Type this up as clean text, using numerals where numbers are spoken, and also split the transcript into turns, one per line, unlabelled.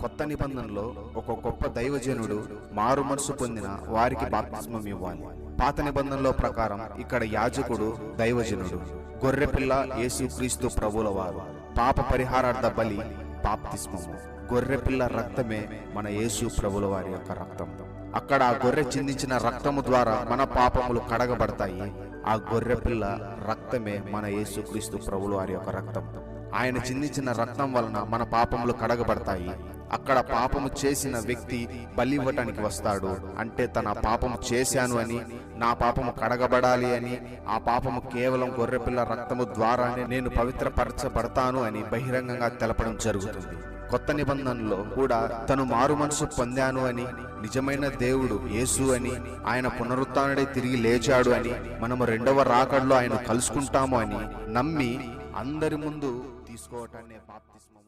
కొత్త నిబంధనలో ఒక గొప్ప దైవజనుడు మారు మనసు పొందిన వారికి బాప్తిస్మం ఇవ్వాలి. పాత నిబంధనలో ప్రకారం ఇక్కడ యాజకుడు దైవజనుడు, గొర్రెపిల్ల యేసుక్రీస్తు ప్రభుల వారు. పాప పరిహారార్థ బలి బాప్తిస్మము. గొర్రెపిల్ల రక్తమే మన యేసు ప్రభుల వారి యొక్క రక్తం. అక్కడ ఆ గొర్రె చిందించిన రక్తము ద్వారా మన పాపములు కడగబడతాయి. ఆ గొర్రెపిల్ల రక్తమే మన యేసుక్రీస్తు ప్రభుల వారి యొక్క రక్తం. ఆయన చిందించిన రక్తం వలన మన పాపములు కడగబడతాయి. అక్కడ పాపము చేసిన వ్యక్తి బలి ఇవ్వటానికి వస్తాడు. అంటే తన పాపము చేశాను అని, నా పాపము కడగబడాలి అని, ఆ పాపము కేవలం గొర్రెపిల్ల రక్తము ద్వారానే నేను పవిత్రపరచబడతాను అని బహిరంగంగా తెలపడం జరుగుతుంది. కొత్త నిబంధనలో కూడా తను మారు మనసు పొందాను అని, నిజమైన దేవుడు యేసు అని, ఆయన పునరుత్థానుడై తిరిగి లేచాడు అని, మనము రెండవ రాకడలో ఆయన కలుసుకుంటాము అని నమ్మి అందరి ముందు తీసుకోవటాన్ని బాప్తిస్మం.